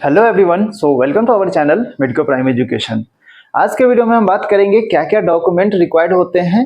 Hello everyone, so welcome to our channel medico prime education. आज के video में हम बात करेंगे क्या क्या डॉक्यूमेंट रिक्वायर्ड होते हैं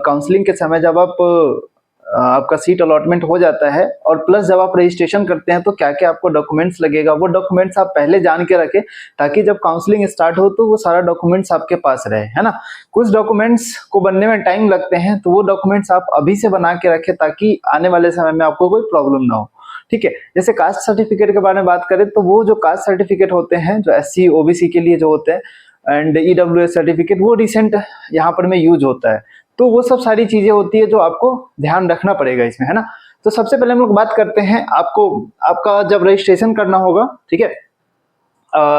काउंसलिंग के समय जब आपका सीट अलॉटमेंट हो जाता है, और प्लस जब आप रजिस्ट्रेशन करते हैं तो क्या क्या आपको डॉक्यूमेंट्स लगेगा। वो डॉक्यूमेंट्स आप पहले जान के रखें ताकि जब काउंसलिंग स्टार्ट हो तो वो सारा डॉक्यूमेंट्स आपके पास रहे, है ना। कुछ डॉक्यूमेंट्स को बनने में टाइम लगते हैं, तो वो डॉक्यूमेंट्स आप अभी से बना के रखें ताकि आने वाले समय में आपको कोई प्रॉब्लम ना हो। ठीक है, जैसे कास्ट सर्टिफिकेट के बारे में बात करें तो वो जो कास्ट सर्टिफिकेट होते हैं जो एससी ओबीसी के लिए जो होते हैं, एंड ईडब्ल्यूएस सर्टिफिकेट, वो रिसेंट यहाँ पर में यूज होता है। तो वो सब सारी चीजें होती है जो आपको ध्यान रखना पड़ेगा इसमें, है ना। तो सबसे पहले हम लोग बात करते हैं आपका जब रजिस्ट्रेशन करना होगा, ठीक है।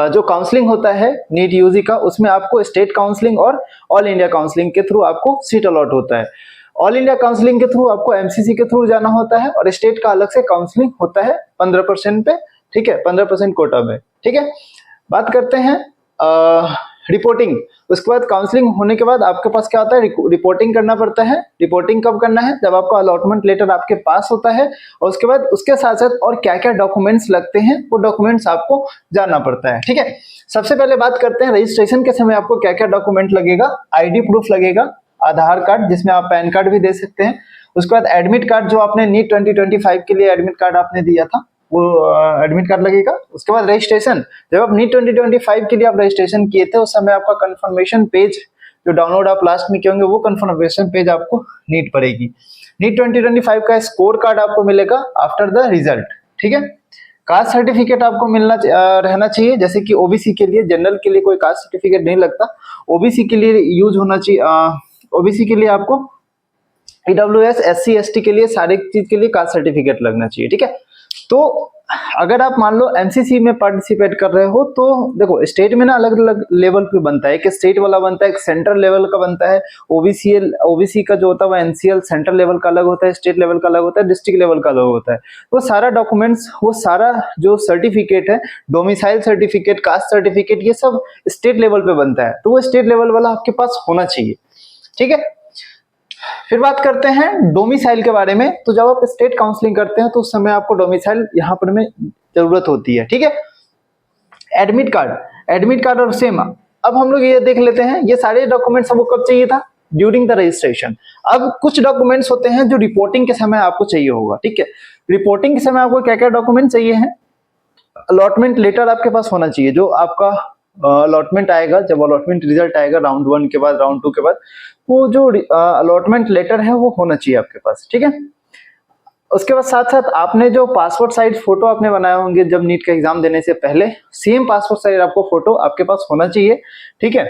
जो काउंसलिंग होता है नीट यूजी का, उसमें आपको स्टेट काउंसलिंग और ऑल इंडिया काउंसलिंग के थ्रू आपको सीट अलॉट होता है। ऑल इंडिया काउंसलिंग के थ्रू आपको एमसीसी के थ्रू जाना होता है, और स्टेट का अलग से काउंसलिंग होता है 15% पे, ठीक है, 15% कोटा में। ठीक है, बात करते हैं रिपोर्टिंग। उसके बाद काउंसलिंग होने के बाद आपके पास क्या होता है, रिपोर्टिंग करना पड़ता है। रिपोर्टिंग कब करना है, जब आपका अलॉटमेंट लेटर आपके पास होता है, और उसके बाद उसके साथ साथ और क्या क्या डॉक्यूमेंट्स लगते हैं वो डॉक्यूमेंट्स आपको जानना पड़ता है। ठीक है, सबसे पहले बात करते हैं रजिस्ट्रेशन के समय आपको क्या क्या डॉक्यूमेंट लगेगा। आईडी प्रूफ लगेगा, आधार कार्ड, जिसमें आप पैन कार्ड भी दे सकते हैं। उसके बाद एडमिट कार्ड, जो आपने नीट 2025 के लिए एडमिट कार्ड आपने दिया था, वो एडमिट कार्ड लगेगा। उसके बाद रजिस्ट्रेशन, जब आप नीट 2025 के लिए आप रजिस्ट्रेशन किए थे उस समय आपका कंफर्मेशन पेज जो डाउनलोड आप लास्ट में किए होंगे, वो कंफर्मेशन पेज आपको नीट पड़ेगी। नीट 2025 का स्कोर कार्ड आपको मिलेगा आफ्टर द रिजल्ट। ठीक है, कास्ट सर्टिफिकेट आपको रहना चाहिए। जैसे कि ओबीसी के लिए, जनरल के लिए कोई कास्ट सर्टिफिकेट नहीं लगता, ओबीसी के लिए यूज होना चाहिए। ओबीसी के लिए आपको ईडब्ल्यूएस, एससी एसटी के लिए सारे चीज के लिए कास्ट सर्टिफिकेट लगना चाहिए। ठीक है, तो अगर आप मान लो एमसीसी में पार्टिसिपेट कर रहे हो तो देखो, स्टेट में ना अलग अलग लेवल पे बनता है। एक स्टेट वाला बनता है, एक सेंट्रल लेवल का बनता है। ओबीसी का जो होता है वो एनसीएल सेंट्रल लेवल का अलग होता है, स्टेट लेवल का अलग होता है, डिस्ट्रिक्ट लेवल का अलग होता है। वो सारा डॉक्यूमेंट्स, वो सारा जो सर्टिफिकेट है, डोमिसाइल सर्टिफिकेट, कास्ट सर्टिफिकेट, ये सब स्टेट लेवल पे बनता है। तो वो स्टेट लेवल वाला आपके पास होना चाहिए। ठीक है, फिर बात करते हैं डोमिसाइल के बारे में। तो जब आप स्टेट काउंसलिंग करते हैं तो उस समय आपको डोमिसाइल यहाँ पर में जरूरत होती है। ठीक है, एडमिट कार्ड और सेम। अब हम लोग ये देख लेते हैं, ये सारे डॉक्यूमेंट्स हमको कब चाहिए था, ड्यूरिंग द रजिस्ट्रेशन। अब कुछ डॉक्यूमेंट्स होते हैं जो रिपोर्टिंग के समय आपको चाहिए होगा। ठीक है, रिपोर्टिंग के समय आपको क्या क्या डॉक्यूमेंट चाहिए हैं। अलॉटमेंट लेटर आपके पास होना चाहिए, जो आपका अलॉटमेंट आएगा, जब अलॉटमेंट रिजल्ट आएगा राउंड 1 के बाद, राउंड 2 के बाद, वो जो अलॉटमेंट लेटर है वो होना चाहिए आपके पास। ठीक है, उसके बाद साथ साथ आपने जो पासपोर्ट साइज फोटो आपने बनाए होंगे जब नीट का एग्जाम देने से पहले, सेम पासपोर्ट साइज आपको फोटो आपके पास होना चाहिए। ठीक है,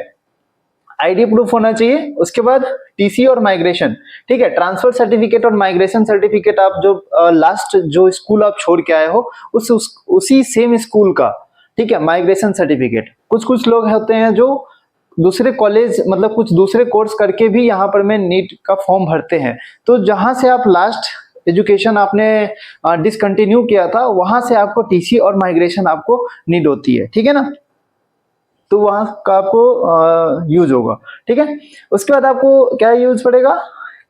आईडी प्रूफ होना चाहिए। उसके बाद टीसी और माइग्रेशन। ठीक है, ट्रांसफर सर्टिफिकेट और माइग्रेशन सर्टिफिकेट, आप जो लास्ट जो स्कूल आप छोड़ के आए हो उसी सेम स्कूल का, ठीक है, माइग्रेशन सर्टिफिकेट। कुछ लोग होते हैं जो दूसरे कॉलेज, मतलब कुछ दूसरे कोर्स करके भी यहाँ पर में नीट का फॉर्म भरते हैं। तो जहां से आप लास्ट एजुकेशन आपने डिसकंटिन्यू किया था, वहां से आपको टीसी और माइग्रेशन आपको नीड होती है। ठीक है ना, तो वहां का आपको यूज होगा। ठीक है, उसके बाद आपको क्या यूज पड़ेगा,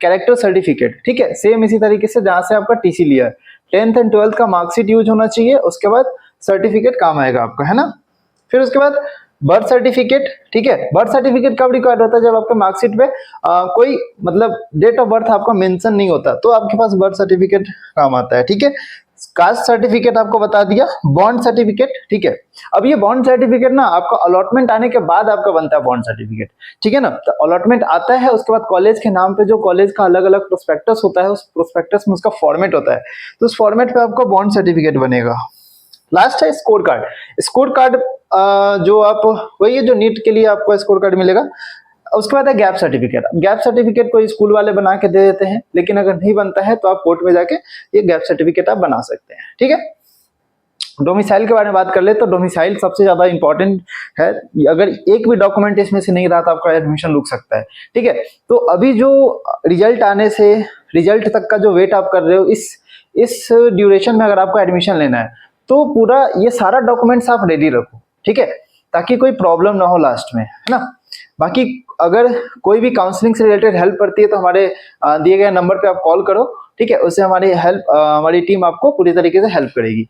कैरेक्टर सर्टिफिकेट। ठीक है, सेम इसी तरीके से जहां से आपका टीसी लिया है, 10th एंड 12th का मार्कशीट यूज होना चाहिए। उसके बाद सर्टिफिकेट काम आएगा आपका, है ना। फिर उसके बाद बर्थ सर्टिफिकेट। ठीक है, बर्थ सर्टिफिकेट कब रिक्वायर्ड होता है, जब आपके मार्कशीट पे कोई मतलब डेट ऑफ बर्थ आपका मेंशन नहीं होता, तो आपके पास बर्थ सर्टिफिकेट काम आता है। ठीक है, कास्ट सर्टिफिकेट आपको बता दिया। बॉन्ड सर्टिफिकेट, ठीक है, अब ये बॉन्ड सर्टिफिकेट ना आपका अलॉटमेंट आने के बाद आपका बनता है बॉन्ड सर्टिफिकेट। ठीक है ना, तो अलॉटमेंट आता है, उसके बाद कॉलेज के नाम पे जो कॉलेज का अलग अलग प्रोस्पेक्टस होता है, उस प्रोस्पेक्टस में उसका फॉर्मेट होता है, तो उस फॉर्मेट पे आपका बॉन्ड सर्टिफिकेट बनेगा। लास्ट है स्कोर कार्ड। स्कोर कार्ड जो आप, वही है जो नीट के लिए आपको स्कोर कार्ड मिलेगा। उसके बाद है गैप सर्टिफिकेट। गैप सर्टिफिकेट कोई स्कूल वाले बना के दे देते हैं, लेकिन अगर नहीं बनता है तो आप कोर्ट में जाके ये गैप सर्टिफिकेट आप बना सकते हैं। ठीक है, डोमिसाइल के बारे में बात कर ले तो डोमिसाइल सबसे ज्यादा इंपॉर्टेंट है। अगर एक भी डॉक्यूमेंट इसमें से नहीं रहा तो आपका एडमिशन रुक सकता है। ठीक है, तो अभी जो रिजल्ट आने से रिजल्ट तक का जो वेट आप कर रहे हो, इस ड्यूरेशन में अगर आपको एडमिशन लेना है तो पूरा ये सारा डॉक्यूमेंट्स आप रेडी रखो। ठीक है, ताकि कोई प्रॉब्लम ना हो लास्ट में, है ना। बाकी अगर कोई भी काउंसलिंग से रिलेटेड हेल्प पड़ती है तो हमारे दिए गए नंबर पे आप कॉल करो। ठीक है, उससे हमारी टीम आपको पूरी तरीके से हेल्प करेगी।